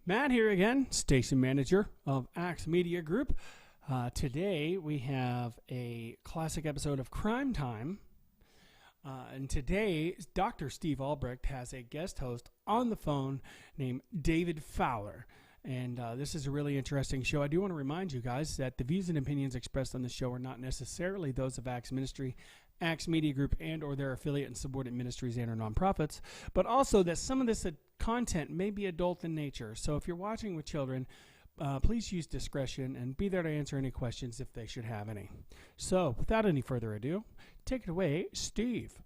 Matt here again, station manager of Axe Media Group. Today we have a classic episode of Crime Time. And today, Dr. Steve Albrecht has a guest host on the phone named David Fowler. And this is a really interesting show. I do want to remind you guys that the views and opinions expressed on the show are not necessarily those of Axe Ministry, Axe Media Group, and or their affiliate and subordinate ministries and or nonprofits, but also that some of this content may be adult in nature. So if you're watching with children, please use discretion and be there to answer any questions if they should have any. So without any further ado, take it away, Steve.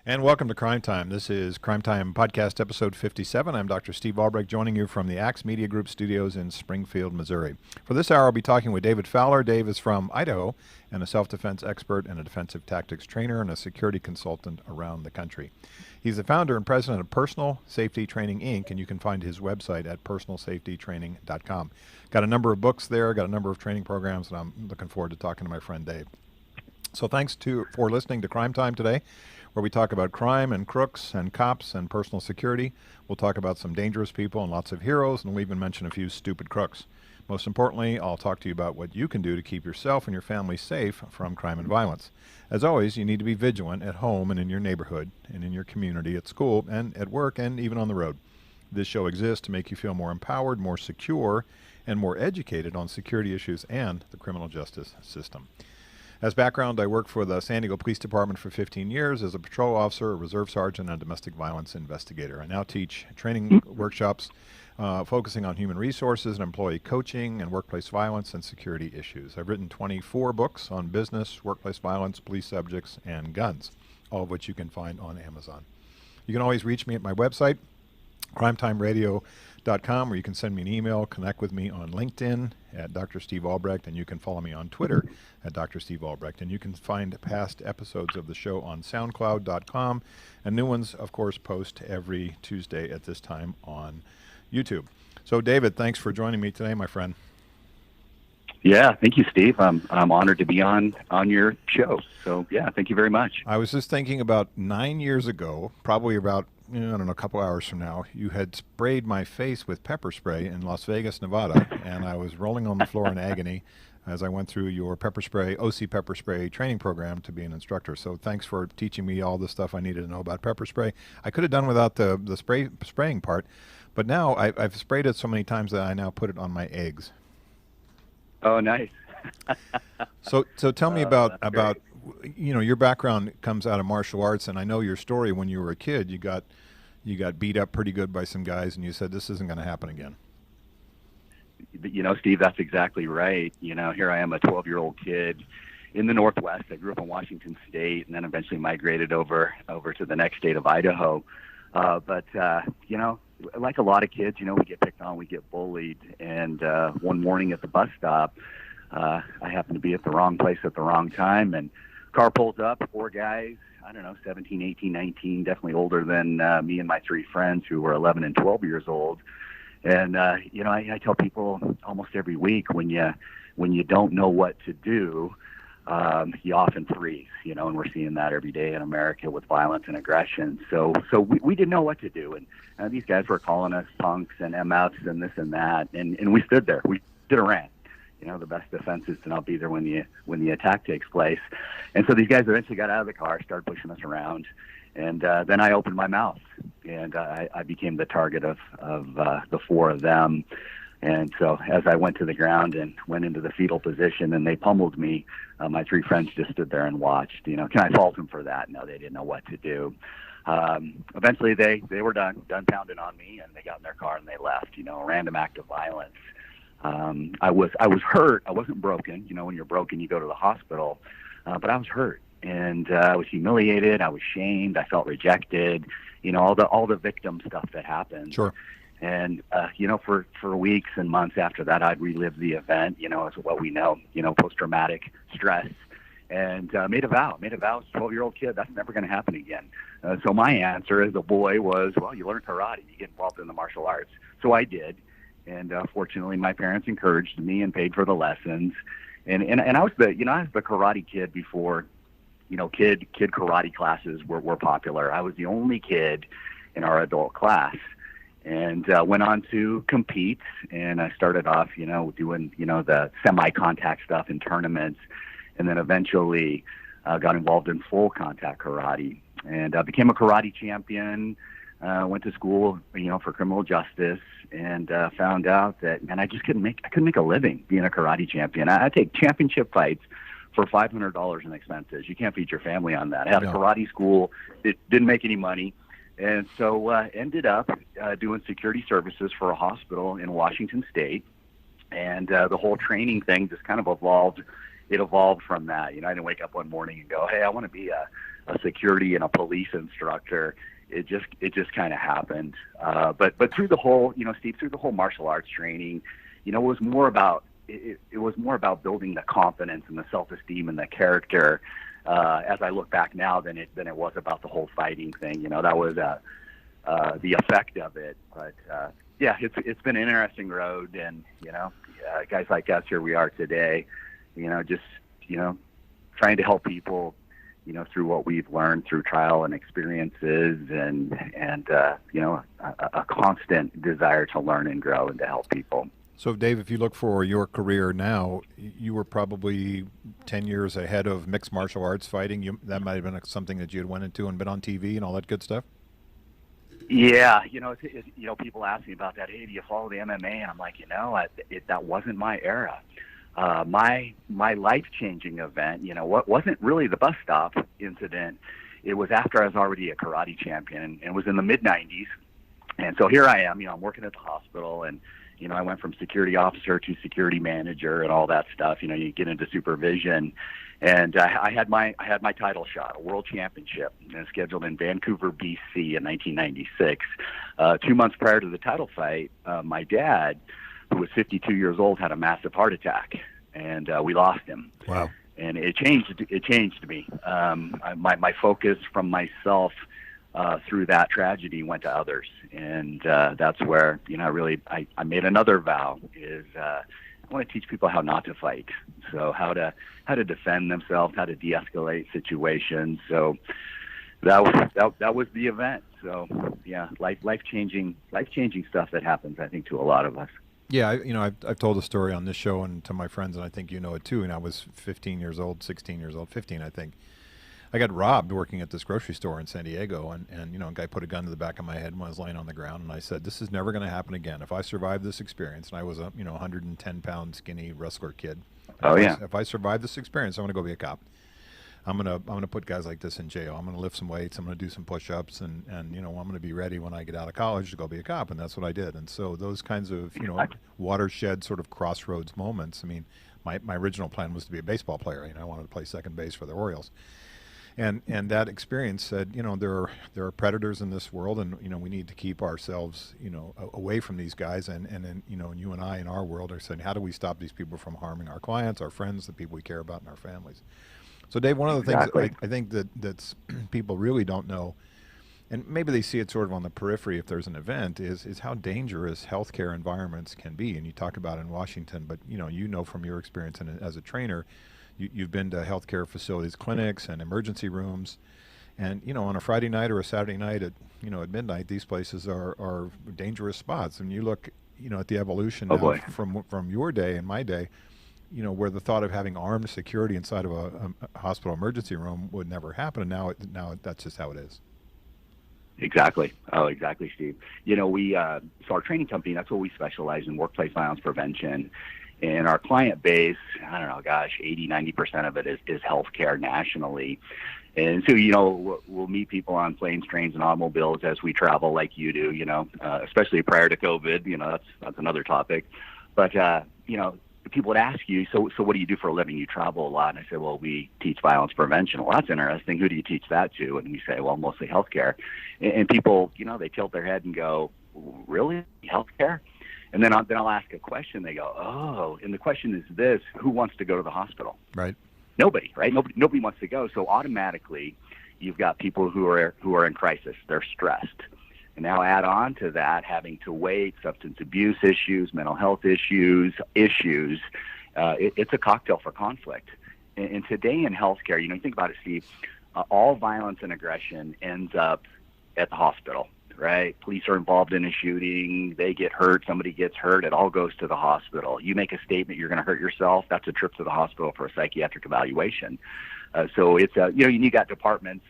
And welcome to Crime Time. This is Crime Time Podcast Episode 57. I'm Dr. Steve Albrecht, joining you from the Axe Media Group studios in Springfield, Missouri. For this hour, I'll be talking with David Fowler. Dave is from Idaho and a self-defense expert and a defensive tactics trainer and a security consultant around the country. He's the founder and president of Personal Safety Training, Inc., and you can find his website at personalsafetytraining.com. Got a number of books there, got a number of training programs, and I'm looking forward to talking to my friend Dave. So thanks for listening to Crime Time today, where we talk about crime and crooks and cops and personal security. We'll talk about some dangerous people and lots of heroes, and we'll even mention a few stupid crooks. Most importantly, I'll talk to you about what you can do to keep yourself and your family safe from crime and violence. As always, you need to be vigilant at home and in your neighborhood and in your community, at school and at work and even on the road. This show exists to make you feel more empowered, more secure, and more educated on security issues and the criminal justice system. As background, I worked for the San Diego Police Department for 15 years as a patrol officer, a reserve sergeant, and a domestic violence investigator. I now teach training workshops focusing on human resources and employee coaching and workplace violence and security issues. I've written 24 books on business, workplace violence, police subjects, and guns, all of which you can find on Amazon. You can always reach me at my website, crimetimeradio.com, or you can send me an email, connect with me on LinkedIn at Dr. Steve Albrecht, and you can follow me on Twitter at Dr. Steve Albrecht. And you can find past episodes of the show on SoundCloud.com, and new ones, of course, post every Tuesday at this time on YouTube. So, David, thanks for joining me today, my friend. Yeah, thank you, Steve. I'm honored to be on your show. So, yeah, thank you very much. I was just thinking about 9 years ago, probably about, I don't know, a couple hours from now, you had sprayed my face with pepper spray in Las Vegas, Nevada, and I was rolling on the floor in agony as I went through your OC pepper spray training program to be an instructor. So thanks for teaching me all the stuff I needed to know about pepper spray. I could have done without the spraying part, but now I've sprayed it so many times that I now put it on my eggs. Oh, nice. So tell me about your background comes out of martial arts, and I know your story. When you were a kid, you got beat up pretty good by some guys, and you said this isn't going to happen again. Steve, that's exactly right. Here I am, a 12-year-old kid in the Northwest. I grew up in Washington State, and then eventually migrated over to the next state of Idaho. But like a lot of kids, we get picked on, we get bullied. And one morning at the bus stop, I happened to be at the wrong place at the wrong time, and car pulls up, 4 guys, 17, 18, 19, definitely older than me and my 3 friends who were 11 and 12 years old. And, I tell people almost every week, when you don't know what to do, you often freeze, and we're seeing that every day in America with violence and aggression. So we didn't know what to do. And these guys were calling us punks and MFs and this and that. And we stood there. We did a rant. The best defense is to not be there when the attack takes place. And so these guys eventually got out of the car, started pushing us around. And then I opened my mouth, and I became the target of the 4 of them. And so as I went to the ground and went into the fetal position and they pummeled me, my 3 friends just stood there and watched. Can I fault them for that? No, they didn't know what to do. Eventually they were done pounding on me, and they got in their car and they left. A random act of violence. I was hurt. I wasn't broken. When you're broken, you go to the hospital. But I was hurt, and I was humiliated. I was shamed. I felt rejected. All the victim stuff that happened. Sure. And for weeks and months after that, I'd relive the event. As what we know. Post-traumatic stress. And made a vow. As a 12-year-old kid, that's never going to happen again. So my answer as a boy was, well, you learn karate, you get involved in the martial arts. So I did. And fortunately, my parents encouraged me and paid for the lessons. And I was the karate kid before, kid karate classes were popular. I was the only kid in our adult class. and went on to compete. And I started off, doing, the semi-contact stuff in tournaments, and then eventually got involved in full contact karate, and became a karate champion. Went to school, for criminal justice, and found out that, man, I couldn't make a living being a karate champion. I take championship fights for $500 in expenses. You can't feed your family on that. I had a karate school. It didn't make any money. And so ended up doing security services for a hospital in Washington State. And the whole training thing just kind of evolved. It evolved from that. I didn't wake up one morning and go, hey, I want to be a security and a police instructor. It just kind of happened. But through the whole, Steve, through the whole martial arts training, it was more about building the confidence and the self-esteem and the character. As I look back now, than it was about the whole fighting thing. That was the effect of it. But yeah, it's been an interesting road, and guys like us, here we are today. Just trying to help people, through what we've learned through trial and experiences, and a constant desire to learn and grow and to help people. So, Dave, if you look for your career now, you were probably 10 years ahead of mixed martial arts fighting. That might have been something that you had went into and been on TV and all that good stuff? Yeah, people ask me about that. Hey, do you follow the MMA? And I'm like, that wasn't my era. My life-changing event, what wasn't really the bus stop incident. It was after I was already a karate champion, and it was in the mid-'90s. And so here I am, I'm working at the hospital, and I went from security officer to security manager and all that stuff. You get into supervision, and I had my title shot, a world championship, scheduled in Vancouver, BC, in 1996. 2 months prior to the title fight, my dad, who was 52 years old, had a massive heart attack, and we lost him. Wow! And it changed me. My focus from myself through that tragedy went to others, and that's where really I made another vow, is I want to teach people how not to fight. So how to defend themselves, how to de-escalate situations. So that was the event. So yeah, life changing stuff that happens, I think, to a lot of us. Yeah, I've told the story on this show and to my friends, and I think you know it too. And I was 15 years old, 16 years old, 15, I think. I got robbed working at this grocery store in San Diego, and a guy put a gun to the back of my head when I was laying on the ground, and I said, this is never going to happen again. If I survive this experience, and I was a 110-pound skinny wrestler kid. If I survive this experience, I'm going to go be a cop. I'm gonna put guys like this in jail. I'm gonna lift some weights. I'm gonna do some push-ups, and I'm gonna be ready when I get out of college to go be a cop, and that's what I did. And so those kinds of watershed sort of crossroads moments. I mean, my original plan was to be a baseball player. I wanted to play second base for the Orioles. And that experience said, there are predators in this world, and we need to keep ourselves, away from these guys. And then you and I in our world are saying, how do we stop these people from harming our clients, our friends, the people we care about, and our families? So, Dave, one of the things I think that's people really don't know, and maybe they see it sort of on the periphery if there's an event, is how dangerous healthcare environments can be. And you talk about in Washington, but from your experience as a trainer, you've been to healthcare facilities, clinics, and emergency rooms, and on a Friday night or a Saturday night at midnight, these places are dangerous spots. And you look at the evolution now from your day and my day, where the thought of having armed security inside of a hospital emergency room would never happen, and now that's just how it is. Exactly. Oh, exactly, Steve. So our training company, that's what we specialize in, workplace violence prevention. And our client base, I don't know, 80-90% of it is healthcare nationally. And so, we'll meet people on planes, trains, and automobiles as we travel, like you do, especially prior to COVID. That's another topic. But, people would ask you, so what do you do for a living? You travel a lot. And I say, well, we teach violence prevention. Well, that's interesting. Who do you teach that to? And we say, well, mostly healthcare. And people, they tilt their head and go, really? Healthcare? And then I'll ask a question. They go, oh, and the question is this: who wants to go to the hospital? Right. Nobody, right? Nobody wants to go. So automatically, you've got people who are in crisis. They're stressed. And now add on to that having to wait, substance abuse issues, mental health issues. It's a cocktail for conflict. And today in healthcare, you think about it, Steve, all violence and aggression ends up at the hospital. right? Police are involved in a shooting. They get hurt. Somebody gets hurt. It all goes to the hospital. You make a statement you're going to hurt yourself. That's a trip to the hospital for a psychiatric evaluation. So it's, you got departments,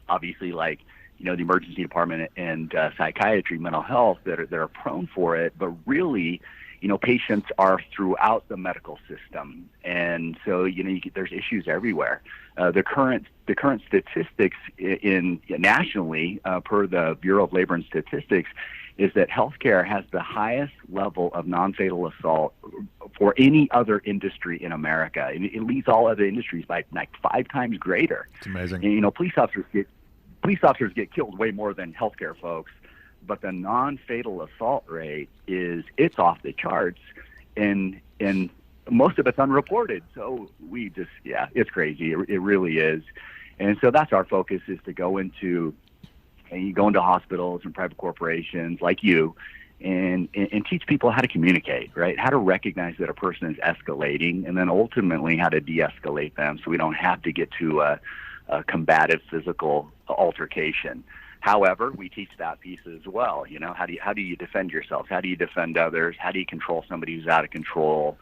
obviously, like, the emergency department and psychiatry, mental health, that are prone for it. But really, patients are throughout the medical system, and so there's issues everywhere. The current statistics nationally, per the Bureau of Labor and Statistics, is that healthcare has the highest level of non-fatal assault for any other industry in America. It leads all other industries by like 5 times greater. It's amazing. And, police officers get killed way more than healthcare folks, but the non-fatal assault rate it's off the charts, and most of it's unreported. So it's crazy. It really is. And so that's our focus, is to go into hospitals and private corporations like you, and teach people how to communicate, right? How to recognize that a person is escalating, and then ultimately how to de-escalate them so we don't have to get to a combative physical altercation. However, we teach that piece as well. How do you defend yourself? How do you defend others? How do you control somebody who's out of control?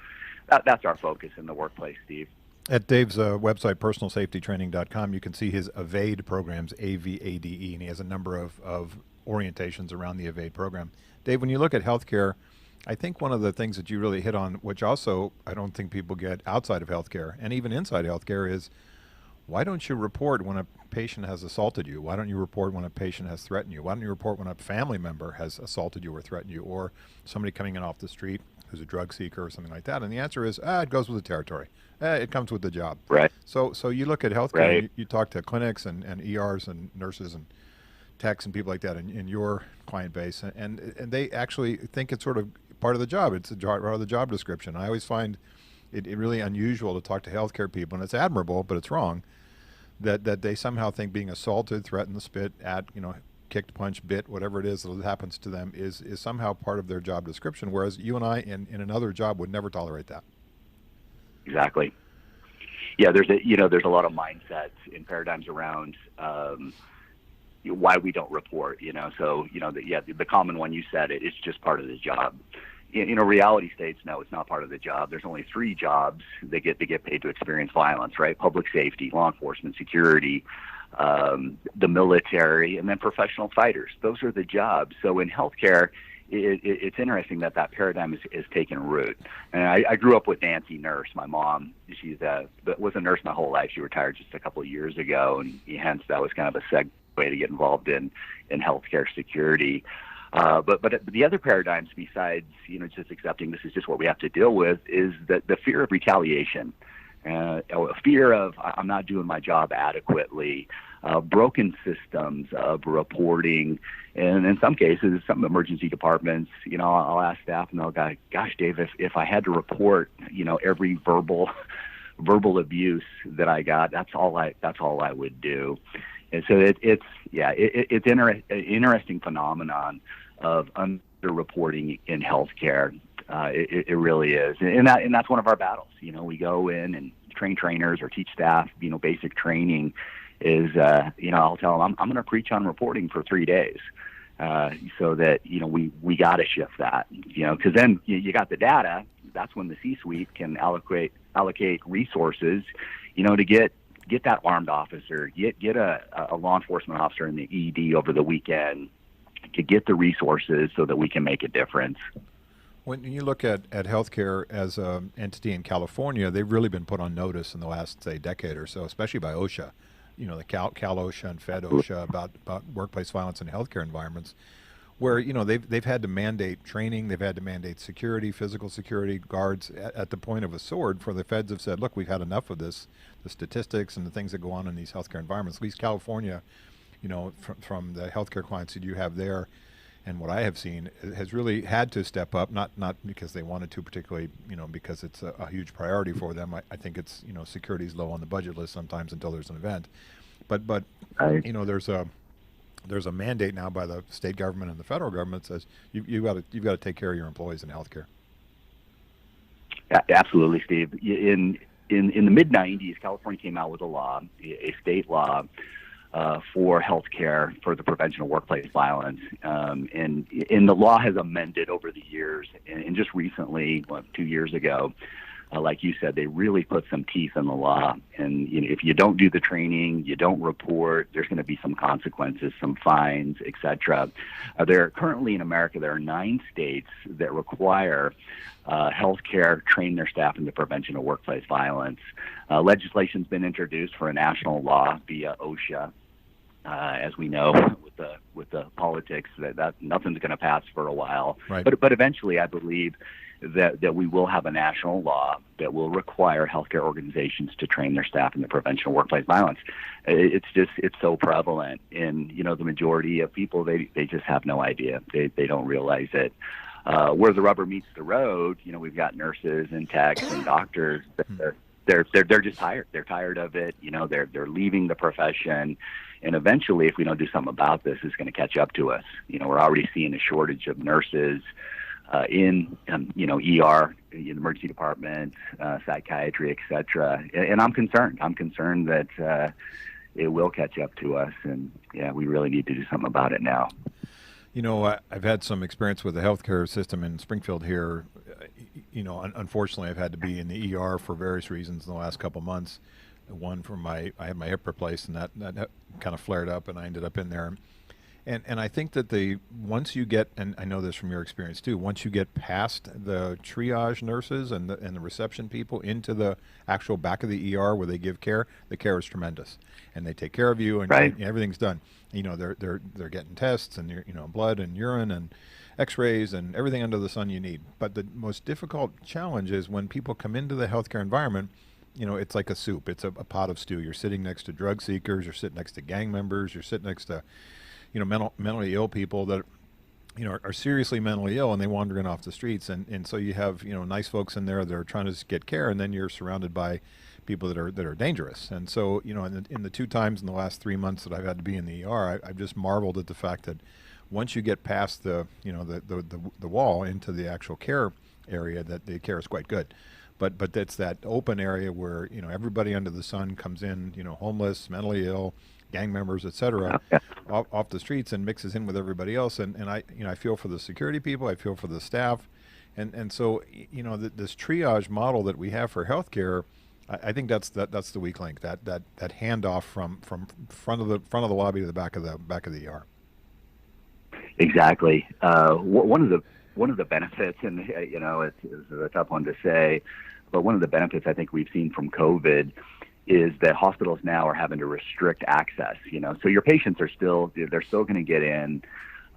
That's our focus in the workplace, Steve. At Dave's website, personalsafetytraining.com, you can see his EVADE programs, AVADE, and he has a number of orientations around the EVADE program. Dave, when you look at healthcare, I think one of the things that you really hit on, which also I don't think people get outside of healthcare and even inside healthcare, is why don't you report when a patient has assaulted you? Why don't you report when a patient has threatened you? Why don't you report when a family member has assaulted you or threatened you, or somebody coming in off the street who's a drug seeker or something like that? And the answer is, it goes with the territory. It comes with the job. Right. So you look at healthcare, right. and you talk to clinics and ERs and nurses and techs and people like that in your client base, and they actually think it's sort of part of the job. It's part of the job description. I always find it really unusual to talk to healthcare people, and it's admirable, but it's wrong, that they somehow think being assaulted, threatened, spit at, kicked, punched, bit, whatever it is that happens to them is somehow part of their job description, whereas you and I in another job would never tolerate that. Exactly. Yeah, there's a lot of mindsets and paradigms around why we don't report. So the common one, you said it's just part of the job. Reality states, no, it's not part of the job. There's only 3 jobs that get paid to experience violence, right? Public safety, law enforcement, security, the military, and then professional fighters. Those are the jobs. So in healthcare, it's interesting that paradigm is taken root. And I grew up with Nancy Nurse, my mom. She was a nurse my whole life. She retired just a couple of years ago, and hence that was kind of a segue to get involved in healthcare security. But the other paradigms besides, just accepting this is just what we have to deal with, is the fear of retaliation, a fear of I'm not doing my job adequately, broken systems of reporting, and in some cases, some emergency departments, I'll ask staff and they'll go, "Gosh, Dave, if I had to report, every verbal abuse that I got, that's all I would do." And so it's an interesting phenomenon of underreporting in healthcare. It really is, and that's one of our battles. We go in and train trainers or teach staff. Basic training is I'll tell them I'm going to preach on reporting for 3 days, so that we got to shift that. Because then you got the data. That's when the C-suite can allocate resources. To get that armed officer, get a law enforcement officer in the ED over the weekend, to get the resources so that we can make a difference. When you look at healthcare as an entity in California, they've really been put on notice in the last, say, decade or so, especially by OSHA, the Cal OSHA and Fed OSHA about workplace violence in healthcare environments, where they've had to mandate training, they've had to mandate security, physical security guards at the point of a sword. For the feds have said, look, we've had enough of this, the statistics and the things that go on in these healthcare environments. At least California, from the healthcare clients that you have there, and what I have seen, has really had to step up, not because they wanted to particularly, because it's a huge priority for them. I think it's, security is low on the budget list sometimes until there's an event, but there's a mandate now by the state government and the federal government that says you've got to take care of your employees in healthcare. Yeah, absolutely, Steve. In the mid-'90s, California came out with a law, a state law, for healthcare for the prevention of workplace violence. And the law has amended over the years, and just recently, 2 years ago, like you said, they really put some teeth in the law. And if you don't do the training, you don't report, there's going to be some consequences, some fines, etc. There currently in America, there are 9 states that require healthcare train their staff in the prevention of workplace violence. Legislation's been introduced for a national law via OSHA. As we know, with the politics, that nothing's going to pass for a while. Right. But eventually, I believe that we will have a national law that will require healthcare organizations to train their staff in the prevention of workplace violence. It's so prevalent, and the majority of people they just have no idea. They don't realize it. Where the rubber meets the road, we've got nurses and techs and doctors. They're just tired. They're tired of it. They're leaving the profession. And eventually, if we don't do something about this, it's going to catch up to us. We're already seeing a shortage of nurses in ER, in the emergency department, psychiatry, etc. And I'm concerned. I'm concerned that it will catch up to us, and we really need to do something about it now. I've had some experience with the healthcare system in Springfield here. Unfortunately, I've had to be in the ER for various reasons in the last couple months. One from I had my hip replaced, and that kind of flared up, and I ended up in there. And I think that once you get, and I know this from your experience too, once you get past the triage nurses and the reception people into the actual back of the ER where they give care, the care is tremendous, and they take care of you, and right. Everything's done. They're getting tests and blood and urine and X-rays and everything under the sun you need. But the most difficult challenge is when people come into the healthcare environment. It's like a soup. It's a pot of stew. You're sitting next to drug seekers. You're sitting next to gang members. You're sitting next to mentally ill people that are seriously mentally ill, and they wander in off the streets, and so you have nice folks in there that are trying to get care, and then you're surrounded by people that are dangerous. And so in the 2 times in the last 3 months that I've had to be in the ER, I've just marveled at the fact that once you get past the wall into the actual care area, that the care is quite good. But that's that open area where everybody under the sun comes in, homeless, mentally ill, gang members, etc., off the streets, and mixes in with everybody else. And I feel for the security people, I feel for the staff, and so this triage model that we have for healthcare, I think that's the weak link. That handoff from front of the lobby to the back of the ER. Exactly. One of the benefits, and it's a tough one to say, but one of the benefits I think we've seen from COVID is that hospitals now are having to restrict access. So your patients are still going to get in,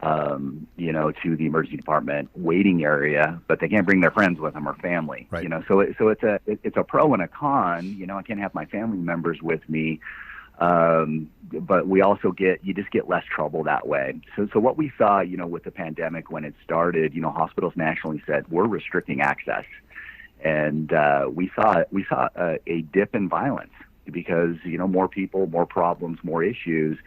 to the emergency department waiting area, but they can't bring their friends with them or family. Right. So it's a pro and a con. I can't have my family members with me. But we also you just get less trouble that way. So what we saw, with the pandemic when it started, hospitals nationally said, we're restricting access. And we saw a dip in violence because, more people, more problems, more issues.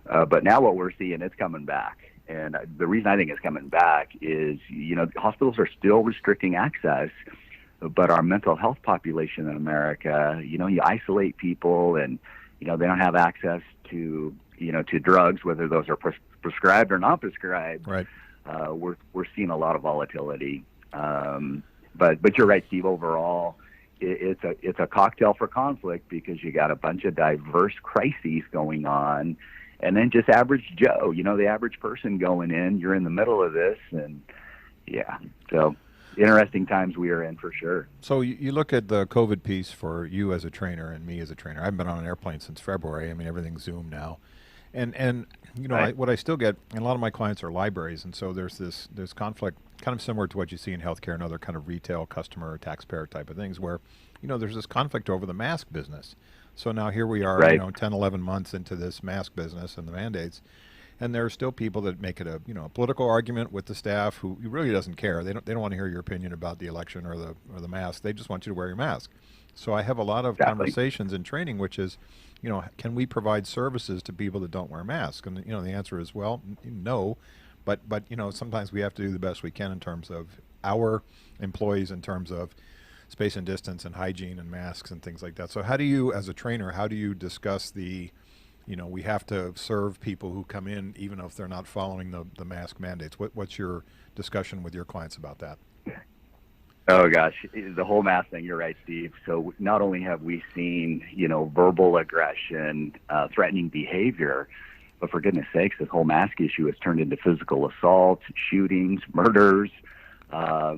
But now what we're seeing, it's coming back. And the reason I think it's coming back is, hospitals are still restricting access, but our mental health population in America, you isolate people and, they don't have access to drugs, whether those are prescribed or not prescribed. Right. We're seeing a lot of volatility. But you're right, Steve. Overall, it's a cocktail for conflict because you got a bunch of diverse crises going on, and then just average Joe. The average person going in. You're in the middle of this, and so. Interesting times we are in for sure. So you look at the COVID piece for you as a trainer and me as a trainer. I've been on an airplane since February. I mean, everything's Zoom now. And Right. what I still get, and a lot of my clients are libraries, and so there's conflict kind of similar to what you see in healthcare and other kind of retail customer or taxpayer type of things where, there's this conflict over the mask business. So now here we are, Right. 10, 11 months into this mask business and the mandates. And there are still people that make it a political argument with the staff who really doesn't care. They don't want to hear your opinion about the election or the mask. They just want you to wear your mask. So I have a lot of conversations in training, which is, can we provide services to people that don't wear masks? And the answer is, well, no, but sometimes we have to do the best we can in terms of our employees, in terms of space and distance and hygiene and masks and things like that. So how do you, as a trainer, how do you discuss the we have to serve people who come in, even if they're not following the mask mandates. What's your discussion with your clients about that? Oh gosh, the whole mask thing. You're right, Steve. So not only have we seen, verbal aggression, threatening behavior, but for goodness sakes, this whole mask issue has turned into physical assaults, shootings, murders,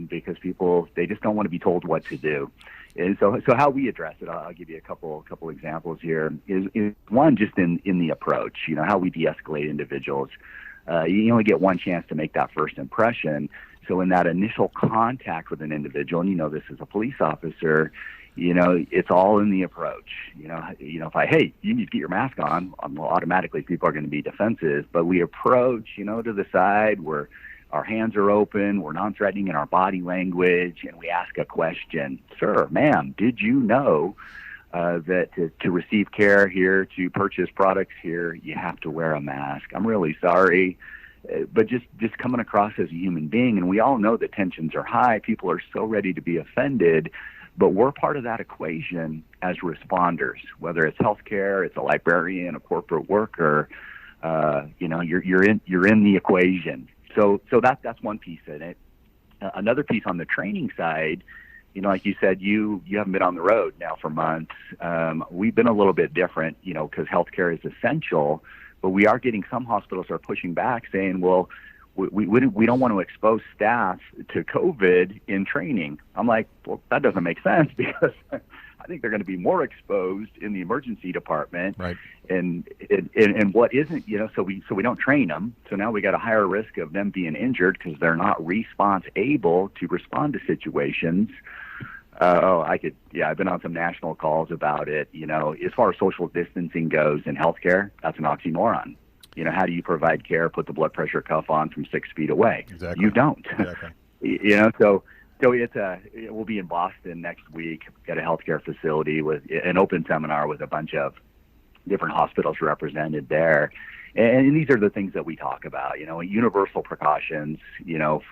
because people, they just don't want to be told what to do. And so how we address it, I'll give you a couple examples here, is one, just in the approach, how we de-escalate individuals. You only get one chance to make that first impression. So in that initial contact with an individual, and this is a police officer, it's all in the approach. If hey, you need to get your mask on, well, automatically people are going to be defensive. But we approach, to the side where our hands are open, we're non-threatening in our body language, and we ask a question. Sir, ma'am, did you know that to receive care here, to purchase products here, you have to wear a mask? I'm really sorry. But just coming across as a human being, and we all know that tensions are high. People are so ready to be offended, but we're part of that equation as responders. Whether it's healthcare, it's a librarian, a corporate worker, you're in the equation. So that's one piece in it. Another piece on the training side, like you said, you haven't been on the road now for months. We've been a little bit different, because healthcare is essential. But we are getting some hospitals are pushing back, saying, well, we don't want to expose staff to COVID in training. I'm like, well, that doesn't make sense, because I think they're going to be more exposed in the emergency department. Right. And what isn't, so we don't train them. So now we got a higher risk of them being injured because they're not able to respond to situations. I've been on some national calls about it. As far as social distancing goes in healthcare, that's an oxymoron. How do you provide care, put the blood pressure cuff on from 6 feet away? Exactly. You don't. Exactly. So we'll be in Boston next week at a healthcare facility with an open seminar with a bunch of different hospitals represented there. And these are the things that we talk about, universal precautions,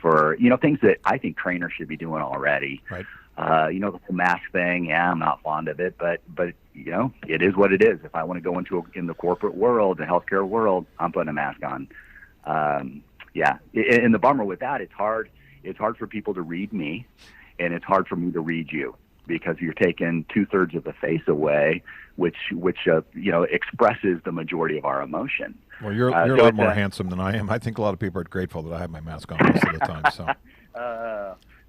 for, things that I think trainers should be doing already. Right. The whole mask thing, I'm not fond of it, but it is what it is. If I want to go in the corporate world, the healthcare world, I'm putting a mask on. And the bummer with that, it's hard for people to read me, and it's hard for me to read you, because you're taking 2/3 of the face away, which expresses the majority of our emotion. Well, you're a lot more handsome than I am. I think a lot of people are grateful that I have my mask on most of the time. So.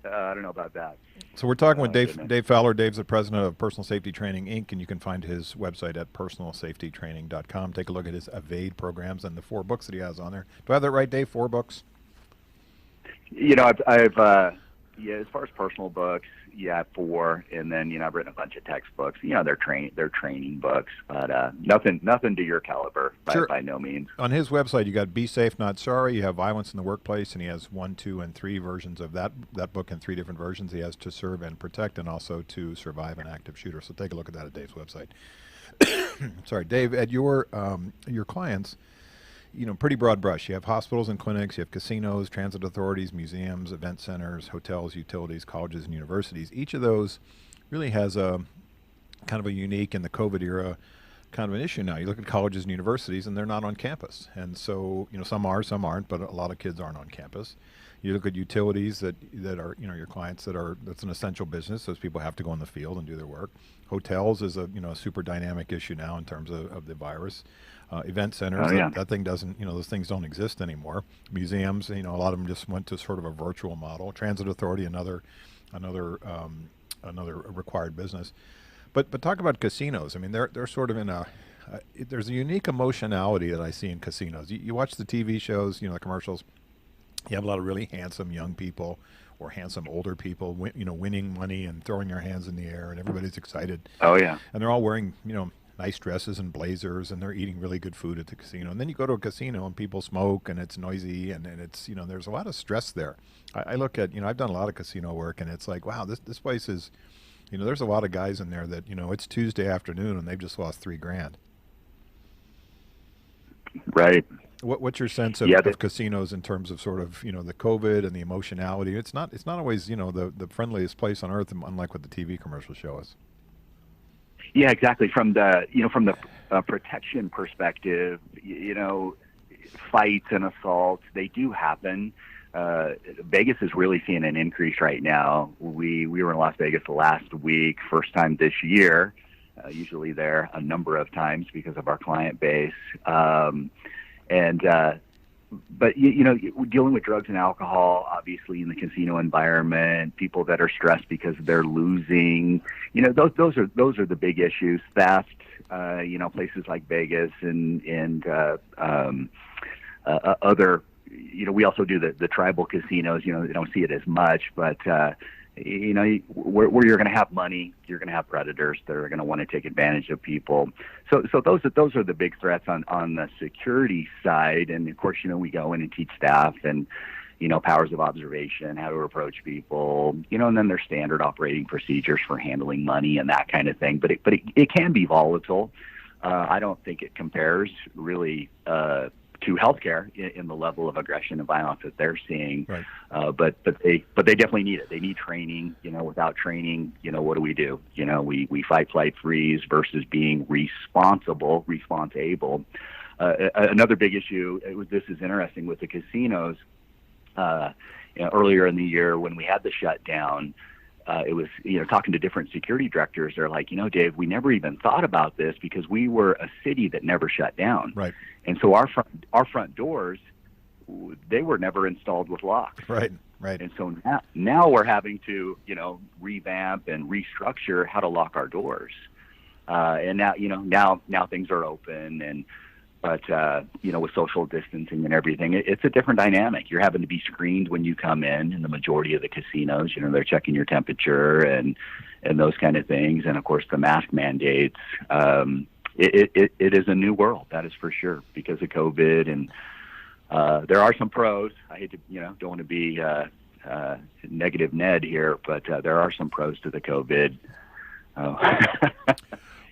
I don't know about that. So we're talking with Dave Fowler. Dave's the president of Personal Safety Training, Inc., and you can find his website at personalsafetytraining.com. Take a look at his Evade programs and the 4 books that he has on there. Do I have that right, Dave? 4 books? I've as far as personal books, 4, and then I've written a bunch of textbooks. They're training books, but nothing to your caliber by no means. On his website, you got Be Safe, Not Sorry. You have Violence in the Workplace, and he has 1, 2, and 3 versions of that book in 3 different versions. He has To Serve and Protect, and also To Survive an Active Shooter. So take a look at that at Dave's website. Sorry, Dave, at your clients, pretty broad brush. You have hospitals and clinics, you have casinos, transit authorities, museums, event centers, hotels, utilities, colleges, and universities. Each of those really has a kind of a unique, in the COVID era, kind of an issue now. You look at colleges and universities, and they're not on campus. And so, some are, some aren't, but a lot of kids aren't on campus. You look at utilities that are, your clients that's an essential business. Those people have to go in the field and do their work. Hotels is a super dynamic issue now in terms of the virus. Event centers, that thing doesn't, those things don't exist anymore. Museums, a lot of them just went to sort of a virtual model. Transit authority, another required business. But talk about casinos. I mean, they're sort of in there's a unique emotionality that I see in casinos. You watch the TV shows, the commercials. You have a lot of really handsome young people or handsome older people, winning money and throwing their hands in the air, and everybody's excited. Oh yeah. And they're all wearing, nice dresses and blazers, and they're eating really good food at the casino. And then you go to a casino and people smoke, and it's noisy, and it's, there's a lot of stress there. I look at, I've done a lot of casino work, and it's like, wow, this place is, there's a lot of guys in there that, it's Tuesday afternoon and they've just lost $3,000. Right. What's your sense of casinos in terms of sort of, the COVID and the emotionality? It's not always, the friendliest place on earth, unlike what the TV commercials show us. Yeah, exactly. From the protection perspective, fights and assaults, they do happen. Vegas is really seeing an increase right now. We were in Las Vegas last week, first time this year. Usually there a number of times because of our client base. But dealing with drugs and alcohol, obviously in the casino environment, people that are stressed because they're losing, those are the big issues. Theft, places like Vegas and other, we also do the tribal casinos. They don't see it as much, but where you're going to have money, you're going to have predators that are going to want to take advantage of people. So those are the big threats on the security side. And of course, we go in and teach staff and powers of observation, how to approach people, and then there's standard operating procedures for handling money and that kind of thing. But it can be volatile. I don't think it compares really to healthcare in the level of aggression and violence that they're seeing. Right. But they definitely need it. They need training. Without training, what do? We fight, flight, freeze versus being responsible. Another big issue. This is interesting with the casinos. Earlier in the year when we had the shutdown, it was, talking to different security directors. They're like, Dave, we never even thought about this because we were a city that never shut down. Right. And so our front doors, they were never installed with locks. Right. And so now we're having to, revamp and restructure how to lock our doors. And now things are open but with social distancing and everything, it's a different dynamic. You're having to be screened when you come in the majority of the casinos. They're checking your temperature and those kind of things. And of course, the mask mandates. It is a new world, that is for sure, because of COVID. And there are some pros. I hate to, don't want to be negative Ned here, but there are some pros to the COVID.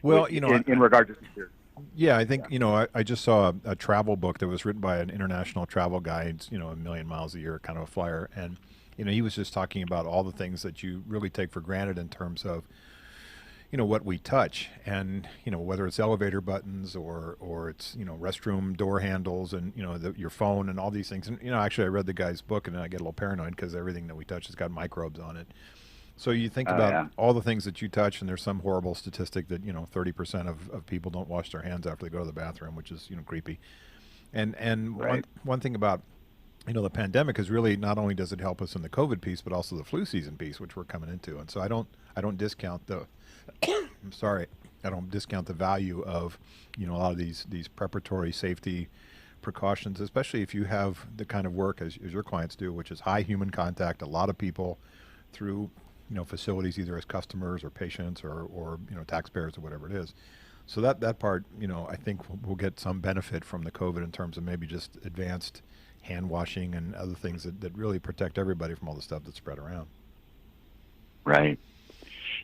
Well, in regard to security. Yeah, I think, I just saw a travel book that was written by an international travel guide, a million miles a year, kind of a flyer. And, he was just talking about all the things that you really take for granted in terms of, what we touch and, whether it's elevator buttons or it's, restroom door handles and, your phone and all these things. And, actually I read the guy's book and I get a little paranoid because everything that we touch has got microbes on it. So you think about all the things that you touch, and there's some horrible statistic that 30% of people don't wash their hands after they go to the bathroom, which is creepy. And right. one thing about the pandemic is really not only does it help us in the COVID piece, but also the flu season piece, which we're coming into. And so I don't discount the I don't discount the value of a lot of these preparatory safety precautions, especially if you have the kind of work as your clients do, which is high human contact, a lot of people through facilities, either as customers or patients or taxpayers or whatever it is. So that part, I think we'll get some benefit from the COVID in terms of maybe just advanced hand washing and other things that really protect everybody from all the stuff that's spread around. Right.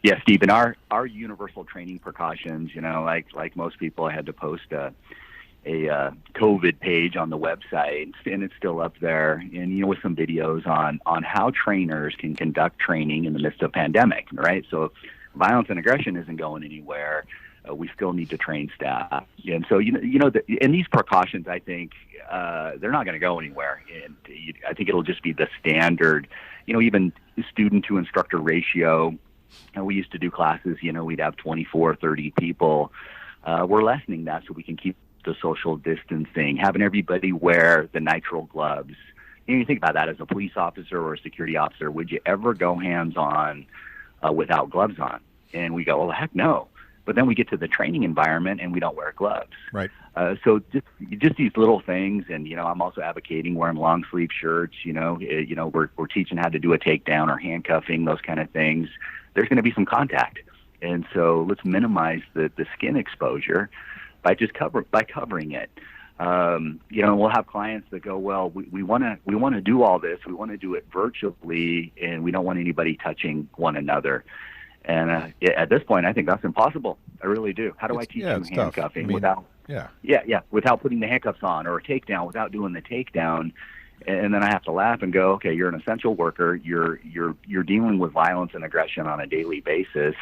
Yeah, Steve, and our universal training precautions, like most people, I had to post a COVID page on the website, and it's still up there, and with some videos on how trainers can conduct training in the midst of pandemic, right? So if violence and aggression isn't going anywhere, we still need to train staff. And so and these precautions, I think they're not going to go anywhere, and I think it'll just be the standard, even student to instructor ratio. And we used to do classes, we'd have 24, 30 people. We're lessening that so we can keep the social distancing, having everybody wear the nitrile gloves. You think about that as a police officer or a security officer. Would you ever go hands-on without gloves on? And we go, well, heck no. But then we get to the training environment and we don't wear gloves. Right. So just these little things. And, I'm also advocating wearing long sleeve shirts. We're teaching how to do a takedown or handcuffing, those kind of things. There's going to be some contact. And so let's minimize the skin exposure by covering it. We'll have clients that go, well, we want to do all this. We want to do it virtually, and we don't want anybody touching one another. And at this point, I think that's impossible. I really do. How do I teach you handcuffing without putting the handcuffs on, or a takedown without doing the takedown? And then I have to laugh and go, okay, you're an essential worker. You're dealing with violence and aggression on a daily basis.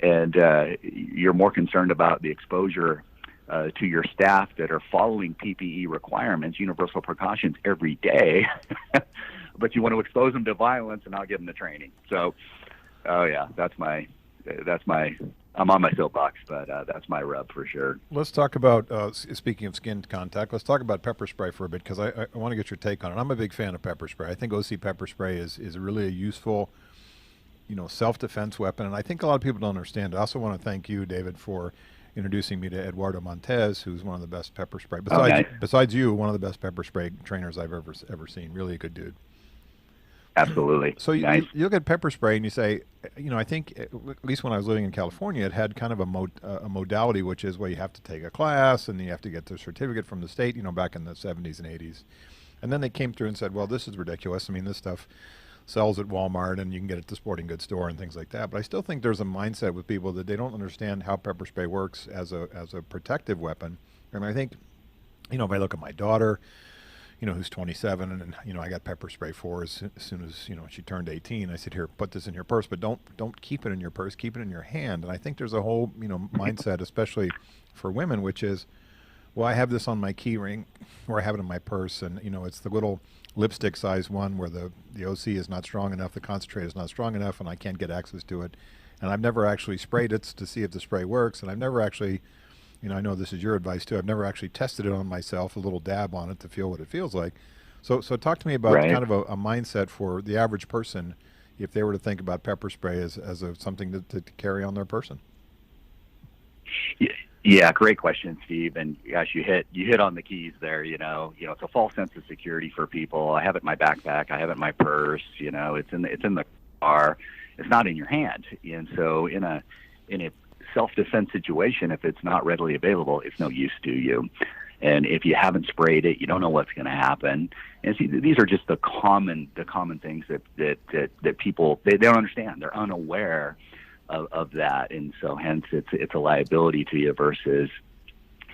and you're more concerned about the exposure to your staff that are following PPE requirements, universal precautions every day, but you want to expose them to violence and not give them the training. So, oh yeah, that's my, I'm on my soapbox, but that's my rub for sure. Let's talk about, speaking of skin contact, let's talk about pepper spray for a bit, because I want to get your take on it. I'm a big fan of pepper spray. I think OC pepper spray is really a useful, self-defense weapon, and I think a lot of people don't understand it. I also want to thank you, David, for introducing me to Eduardo Montez, who's one of the best pepper spray, besides you, one of the best pepper spray trainers I've ever seen. Really a good dude. Absolutely. So you look at pepper spray and you say, I think at least when I was living in California, it had kind of a modality, which is, well, you have to take a class and you have to get the certificate from the state, back in the 70s and 80s. And then they came through and said, well, this is ridiculous. I mean, this stuff sells at Walmart and you can get it at the sporting goods store and things like that. But I still think there's a mindset with people that they don't understand how pepper spray works as a protective weapon. And I think, if I look at my daughter, who's 27, and I got pepper spray for her as soon as she turned 18. I said, here, put this in your purse, but don't keep it in your purse, keep it in your hand. And I think there's a whole mindset, especially for women, which is, well, I have this on my key ring, or I have it in my purse, and it's the little lipstick size one where the OC is not strong enough, the concentrate is not strong enough, and I can't get access to it. And I've never actually sprayed it to see if the spray works, and I've never actually, I know this is your advice too, I've never actually tested it on myself, a little dab on it to feel what it feels like. So talk to me about kind of a mindset for the average person if they were to think about pepper spray as something to carry on their person. Yeah, great question, Steve. And gosh, you hit on the keys there. It's a false sense of security for people. I have it in my backpack. I have it in my purse. It's in the car. It's not in your hand. And so in a self-defense situation, if it's not readily available, it's no use to you. And if you haven't sprayed it, you don't know what's going to happen. And see, these are just the common things that people they don't understand. They're unaware of that, and so hence it's a liability to you versus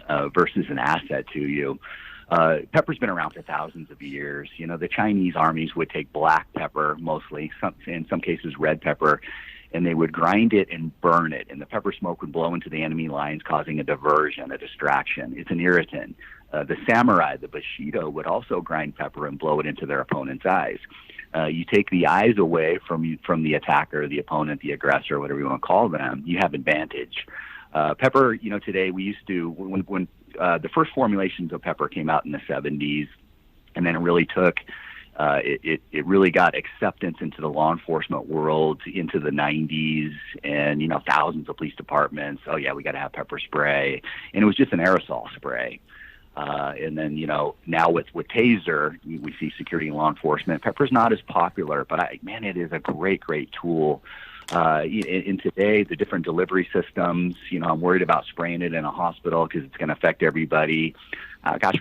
an asset to you. Pepper's been around for thousands of years. The Chinese armies would take black pepper, mostly, in some cases red pepper, and they would grind it and burn it, and the pepper smoke would blow into the enemy lines, causing a diversion, a distraction. It's an irritant. The samurai, the Bushido, would also grind pepper and blow it into their opponent's eyes. You take the eyes away from the attacker, the opponent, the aggressor, whatever you want to call them, you have advantage. Pepper, today we used to, when the first formulations of pepper came out in the 70s, and then it really took, it really got acceptance into the law enforcement world into the 90s, and, thousands of police departments, oh yeah, we got to have pepper spray. And it was just an aerosol spray. And then, now with Taser, we see security and law enforcement. Pepper's not as popular, but it is a great tool. In today, the different delivery systems, I'm worried about spraying it in a hospital because it's going to affect everybody.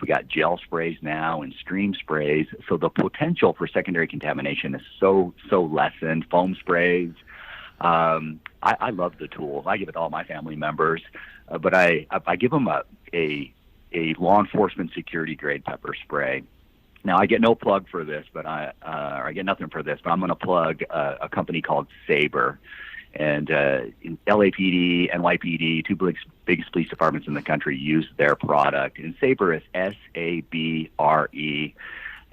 We got gel sprays now and stream sprays. So the potential for secondary contamination is so lessened. Foam sprays. I love the tool. I give it to all my family members, but I give them a law enforcement security grade pepper spray. Now, I get no plug for this, but I get nothing for this, but I'm going to plug a company called Sabre. And LAPD, NYPD, two biggest police departments in the country use their product. And Sabre is SABRE,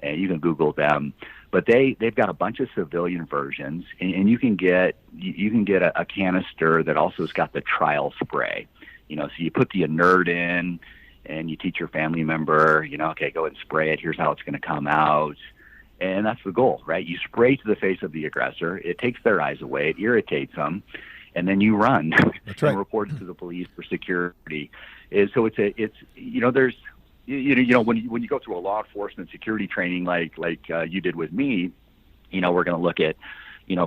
and you can Google them. But they've got a bunch of civilian versions, and you can get a canister that also has got the trial spray. So you put the inert in, and you teach your family member, okay, go ahead and spray it. Here's how it's going to come out. And that's the goal, right? You spray to the face of the aggressor. It takes their eyes away. It irritates them. And then you run and report it to the police for security. So it's there's, when you go through a law enforcement security training like you did with me, we're going to look at,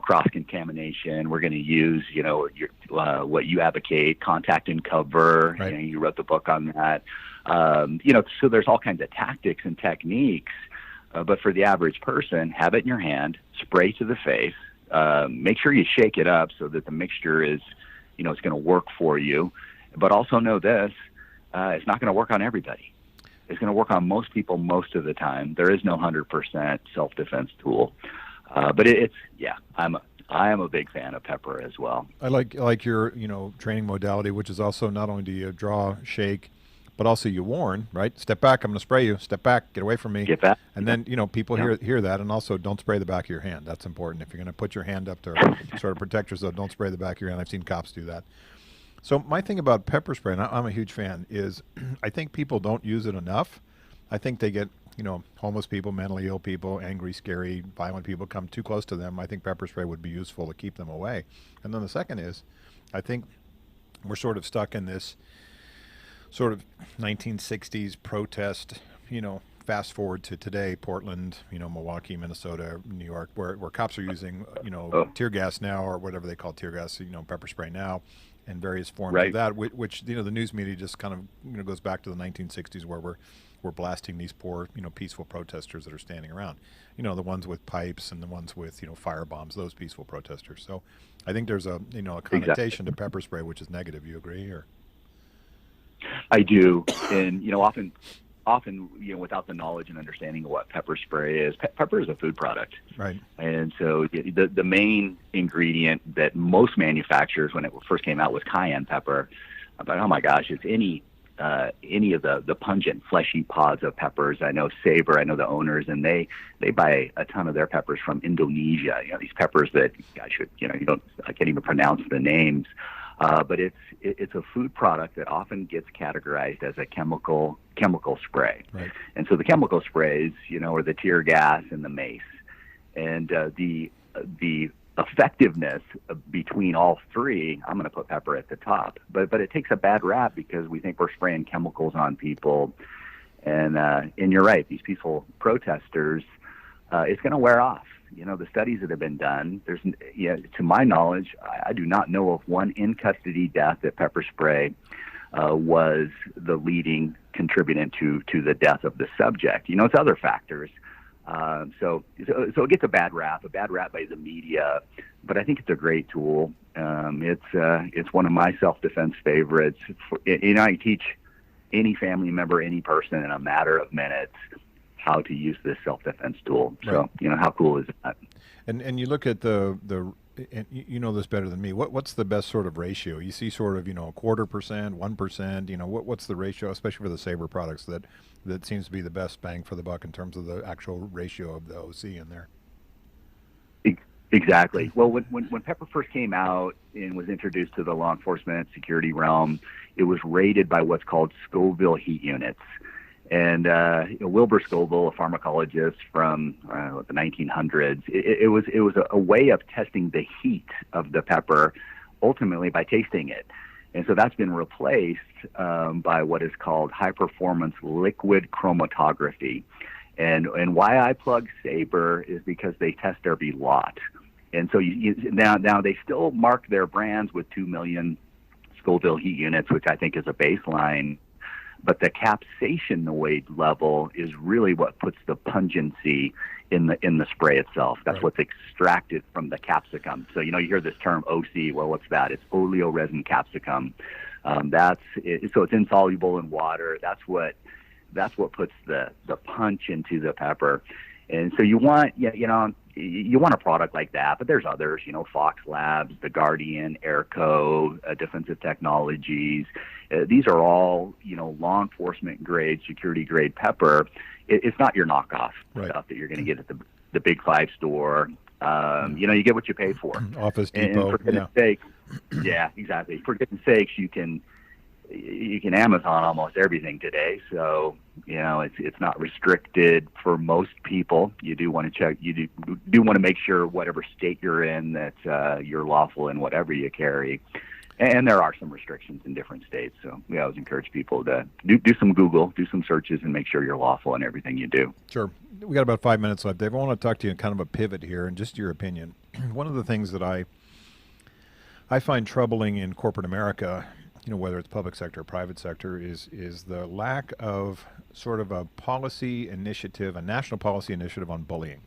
cross-contamination. We're going to use, what you advocate, contact and cover. Right. You wrote the book on that. So there's all kinds of tactics and techniques. But for the average person, have it in your hand, spray to the face. Make sure you shake it up so that the mixture is, it's going to work for you. But also know this, it's not going to work on everybody. It's going to work on most people most of the time. There is no 100% self-defense tool. But I'm I am a big fan of pepper as well. I like your training modality, which is also not only do you draw, shake, but also you warn, right? Step back, I'm going to spray you. Step back, get away from me. Get back. And then people Yeah. hear that, and also don't spray the back of your hand. That's important. If you're going to put your hand up to sort of protect yourself, don't spray the back of your hand. I've seen cops do that. So my thing about pepper spray, and I'm a huge fan, is I think people don't use it enough. I think they get homeless people, mentally ill people, angry, scary, violent people come too close to them. I think pepper spray would be useful to keep them away. And then the second is, I think we're sort of stuck in this sort of 1960s protest, fast forward to today, Portland, Milwaukee, Minnesota, New York, where cops are using, tear gas now, or whatever they call tear gas, pepper spray now, and various forms Right. of that, which the news media just kind of, goes back to the 1960s where we're blasting these poor, peaceful protesters that are standing around, the ones with pipes and the ones with, fire bombs, those peaceful protesters. So I think there's a connotation to pepper spray, which is negative. You agree? Or I do, and often, without the knowledge and understanding of what pepper spray is, pepper is a food product, right? And so the main ingredient that most manufacturers, when it first came out, was cayenne pepper. I thought, oh my gosh, it's any of the pungent, fleshy pods of peppers. I know Sabre, I know the owners, and they buy a ton of their peppers from Indonesia. These peppers that I can't even pronounce the names. But it's a food product that often gets categorized as a chemical spray. Right. And so the chemical sprays, are the tear gas and the mace. And the effectiveness between all three, I'm going to put pepper at the top. But it takes a bad rap because we think we're spraying chemicals on people. And you're right, these peaceful protesters, it's going to wear off. The studies that have been done, to my knowledge, I do not know of one in custody death that pepper spray was the leading contributor to the death of the subject. It's other factors. So it gets a bad rap by the media, but I think it's a great tool. It's one of my self-defense favorites. I teach any family member, any person in a matter of minutes how to use this self-defense tool. So, Right. How cool is that? And you look at and you know this better than me. What's the best sort of ratio? You see sort of, 0.25%, 1%, what's the ratio, especially for the Sabre products that seems to be the best bang for the buck in terms of the actual ratio of the OC in there? Exactly. Well, when pepper first came out and was introduced to the law enforcement security realm, it was rated by what's called Scoville heat units. And Wilbur Scoville, a pharmacologist from the 1900s, it was a way of testing the heat of the pepper, ultimately by tasting it. And so that's been replaced by what is called high-performance liquid chromatography. And why I plug Sabre is because they test every lot. And so now they still mark their brands with 2 million Scoville heat units, which I think is a baseline. But the capsaicin level is really what puts the pungency in the spray itself. That's Right. What's extracted from the capsicum. So you hear this term OC. Well, what's that? It's oleoresin capsicum. So it's insoluble in water. That's what puts the punch into the pepper. And so you want a product like that, but there's others, Fox Labs, The Guardian, Airco, Defensive Technologies. These are all, law enforcement grade, security grade pepper. It's not your knockoff Right. stuff that you're going to get at the Big Five store. You get what you pay for. Office And Depot. for goodness sake, yeah, exactly. For goodness sakes, you can Amazon almost everything today. So, it's not restricted for most people. You do want to check, you do want to make sure whatever state you're in that you're lawful in whatever you carry. And there are some restrictions in different states. So we always encourage people to do some Google, do some searches, and make sure you're lawful in everything you do. Sure. We got about 5 minutes left, Dave. I want to talk to you in kind of a pivot here and just your opinion. One of the things that I find troubling in corporate America, whether it's public sector or private sector, is the lack of sort of a policy initiative, a national policy initiative on bullying.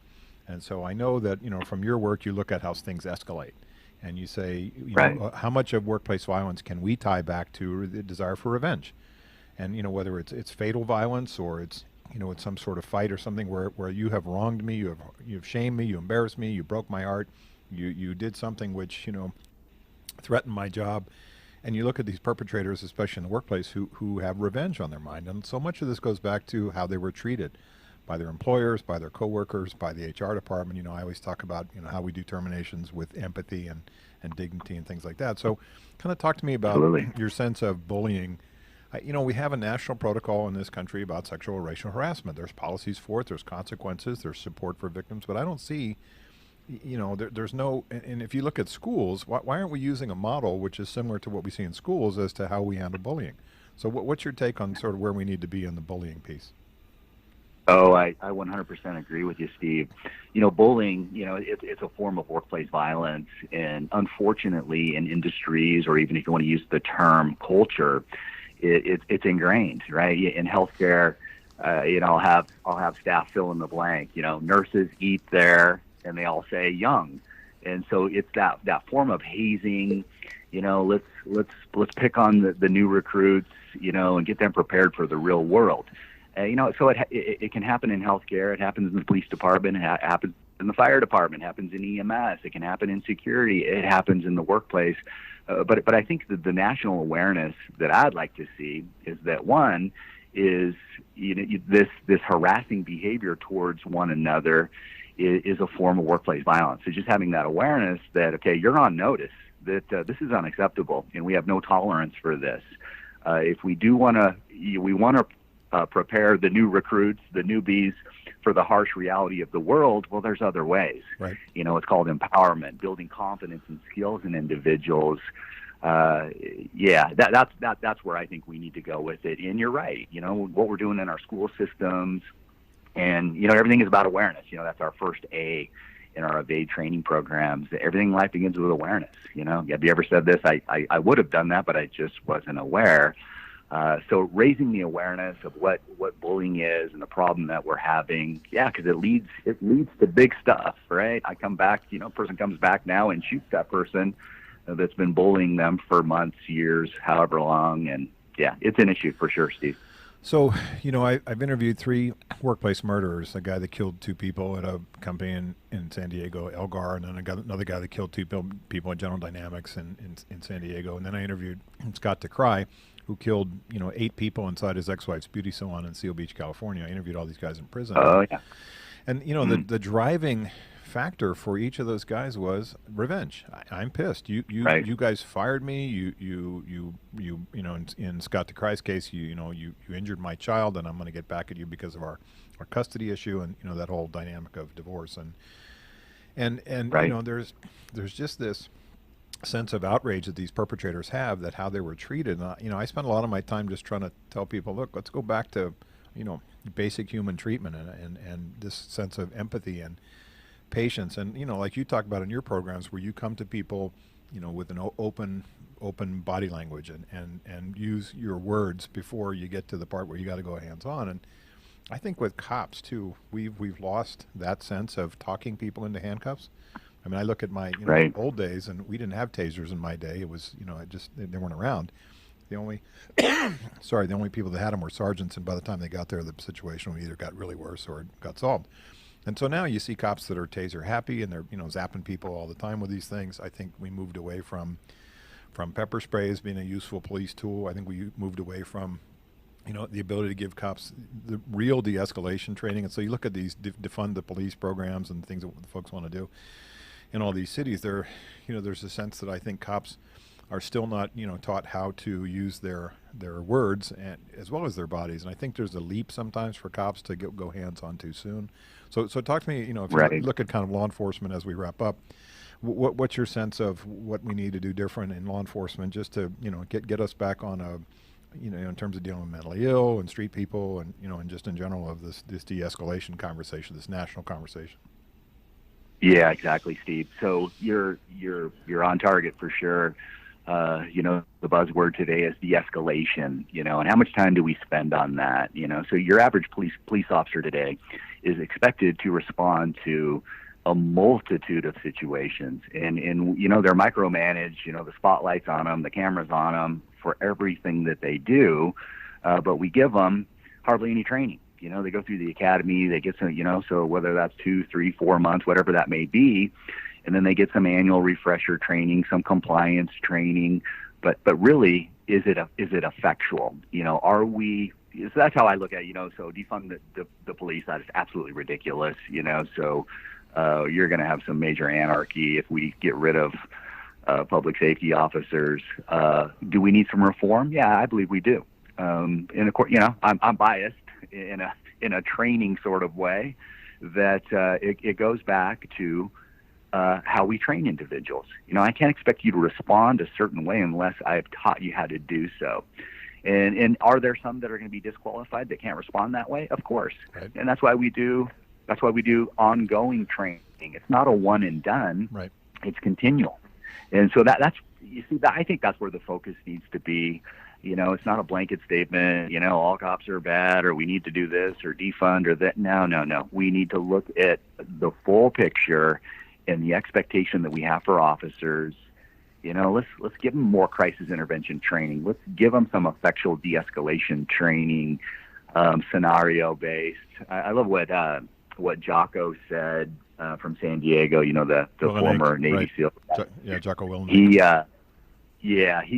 And so I know that, from your work, you look at how things escalate. And you say, Right. How much of workplace violence can we tie back to the desire for revenge? And, whether it's fatal violence or it's it's some sort of fight or something where you have wronged me, you've shamed me, you embarrassed me, you broke my heart, You did something which, threatened my job. And you look at these perpetrators, especially in the workplace, who have revenge on their mind. And so much of this goes back to how they were treated by their employers, by their coworkers, by the HR department. I always talk about, how we do terminations with empathy and dignity and things like that. So kind of talk to me about Absolutely. your sense of bullying. We have a national protocol in this country about sexual or racial harassment. There's policies for it. There's consequences. There's support for victims. But I don't see, there's no, and if you look at schools, why aren't we using a model which is similar to what we see in schools as to how we handle bullying? So what's your take on sort of where we need to be in the bullying piece? Oh, I 100% agree with you, Steve. Bullying, it's a form of workplace violence. And unfortunately, in industries, or even if you want to use the term culture, it's ingrained, right? In healthcare, I'll have staff fill in the blank. Nurses eat there, and they all say young. And so it's that form of hazing. Let's pick on the new recruits, and get them prepared for the real world. So it can happen in healthcare. It happens in the police department. It happens in the fire department. It happens in EMS. It can happen in security. It happens in the workplace. But I think that the national awareness that I'd like to see is that one is this harassing behavior towards one another is a form of workplace violence. So just having that awareness that, okay, you're on notice that this is unacceptable and we have no tolerance for this. If we do want to prepare the new recruits, the newbies, for the harsh reality of the world, well, there's other ways. Right. It's called empowerment, building confidence and skills in individuals. That's where I think we need to go with it. And you're right. What we're doing in our school systems, and everything is about awareness. That's our first A in our evade training programs. Everything in life begins with awareness. Have you ever said this? I would have done that, but I just wasn't aware. So raising the awareness of what bullying is and the problem that we're having, because it leads to big stuff, right? I come back, person comes back now and shoots that person that's been bullying them for months, years, however long, and it's an issue for sure, Steve. So, I've interviewed 3 workplace murderers, a guy that killed 2 people at a company in San Diego, Elgar, and then another guy that killed 2 people at General Dynamics in San Diego. And then I interviewed Scott DeCry, who killed, 8 people inside his ex-wife's beauty salon in Seal Beach, California. I interviewed all these guys in prison. Oh, yeah. And, the driving factor for each of those guys was revenge. I'm pissed. You guys fired me. In Scott DeCry's case, you injured my child, and I'm going to get back at you because of our custody issue and that whole dynamic of divorce and right. There's just this sense of outrage that these perpetrators have, that how they were treated. And, I spend a lot of my time just trying to tell people, look, let's go back to basic human treatment and this sense of empathy and patience. And like you talk about in your programs, where you come to people with an open body language and use your words before you get to the part where you got to go hands on. And I think with cops too, we've lost that sense of talking people into handcuffs. I mean, I look at my right. old days, and we didn't have tasers in my day. It was they weren't around. The only people that had them were sergeants, and by the time they got there, the situation either got really worse or it got solved. And so now you see cops that are taser happy, and they're zapping people all the time with these things. I think we moved away from pepper spray as being a useful police tool. I think we moved away from the ability to give cops the real de-escalation training. And so you look at these defund the police programs and things that folks want to do in all these cities. There's a sense that I think cops are still not taught how to use their words and as well as their bodies. And I think there's a leap sometimes for cops to go hands on too soon. So talk to me, if right. you look at kind of law enforcement as we wrap up, what's your sense of what we need to do different in law enforcement just to get us back on a in terms of dealing with mentally ill and street people and and just in general of this de-escalation conversation, this national conversation? Yeah, exactly, Steve. So you're on target for sure. The buzzword today is de-escalation, and how much time do we spend on that? So your average police officer today is expected to respond to a multitude of situations, and they're micromanaged. The spotlight's on them, the camera's on them for everything that they do, but we give them hardly any training. They go through the academy, they get some, so whether that's 2, 3, 4 months, whatever that may be. and then they get some annual refresher training, some compliance training. But really, is it effectual? Are we? So that's how I look at it. So defund the police, that is absolutely ridiculous. So you're going to have some major anarchy if we get rid of public safety officers. Do we need some reform? Yeah, I believe we do. And of course, I'm biased in a training sort of way that it goes back to how we train individuals. I can't expect you to respond a certain way unless I've taught you how to do so. And are there some that are going to be disqualified that can't respond that way? Of course. Right. And that's why we do ongoing training. It's not a one and done. Right. It's continual. And so that's I think that's where the focus needs to be. It's not a blanket statement, all cops are bad, or we need to do this or defund or that. No. We need to look at the full picture and the expectation that we have for officers. Let's give them more crisis intervention training. Let's give them some effectual de-escalation training, scenario based. I love what Jocko said from San Diego. The former Navy right. SEAL. Jocko Willem. He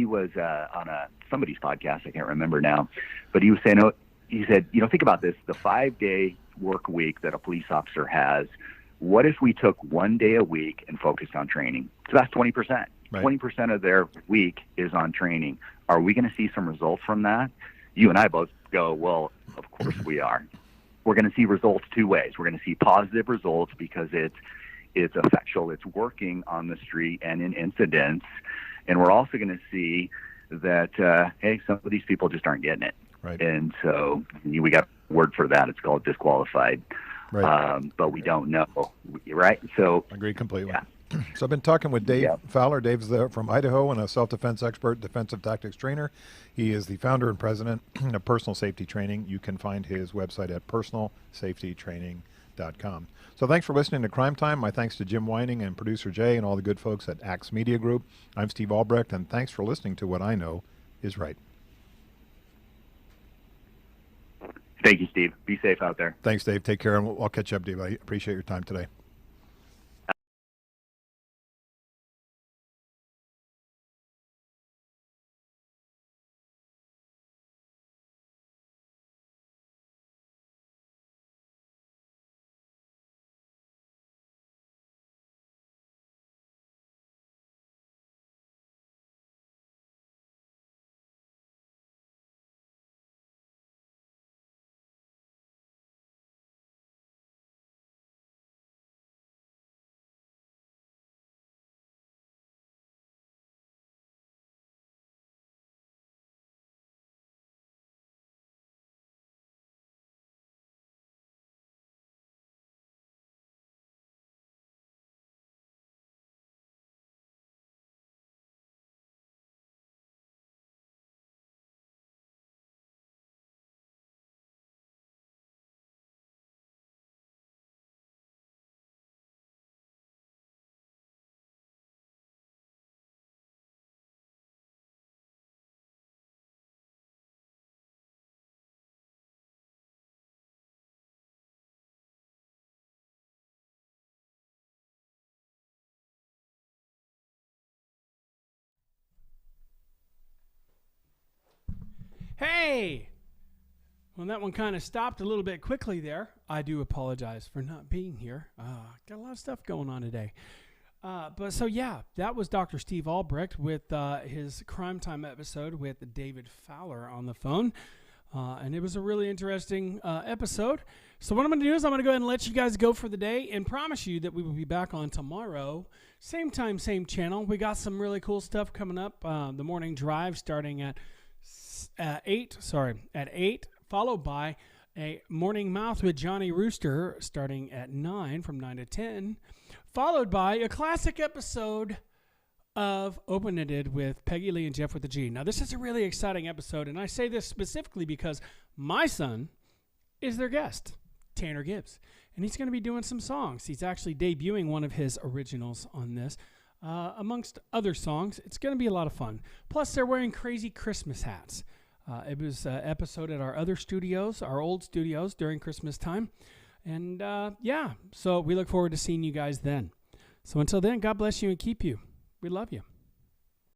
was on somebody's podcast. I can't remember now, but he was saying, he said, think about this: the 5-day work week that a police officer has. What if we took 1 day a week and focused on training? So that's 20%. Right. 20% of their week is on training. Are we going to see some results from that? You and I both go, well, of course we are. We're going to see results two ways. We're going to see positive results because it's effectual, it's working on the street and in incidents. And we're also going to see that, hey, some of these people just aren't getting it. Right. And so we got a word for that. It's called disqualified. Right. But we don't know, right? So I agree completely. Yeah. So I've been talking with Dave Fowler. Dave's from Idaho and a self-defense expert, defensive tactics trainer. He is the founder and president of Personal Safety Training. You can find his website at personalsafetytraining.com. So thanks for listening to Crime Time. My thanks to Jim Whining and producer Jay and all the good folks at Axe Media Group. I'm Steve Albrecht, and thanks for listening to What I Know is Right. Thank you, Steve. Be safe out there. Thanks, Dave. Take care, and I'll catch you up, Dave. I appreciate your time today. Hey! Well, that one kind of stopped a little bit quickly there. I do apologize for not being here. Got a lot of stuff going on today. That was Dr. Steve Albrecht with his Crime Time episode with David Fowler on the phone. And it was a really interesting episode. So what I'm going to do is I'm going to go ahead and let you guys go for the day and promise you that we will be back on tomorrow. Same time, same channel. We got some really cool stuff coming up. The morning drive starting at 8, followed by a morning mouth with Johnny Rooster starting at 9, from 9 to 10, followed by a classic episode of Open Ended with Peggy Lee and Jeff with the G. Now, this is a really exciting episode, and I say this specifically because my son is their guest, Tanner Gibbs, and he's going to be doing some songs. He's actually debuting one of his originals on this. Amongst other songs, it's going to be a lot of fun. Plus, they're wearing crazy Christmas hats. It was an episode at our other studios, our old studios, during Christmas time. And, so we look forward to seeing you guys then. So until then, God bless you and keep you. We love you.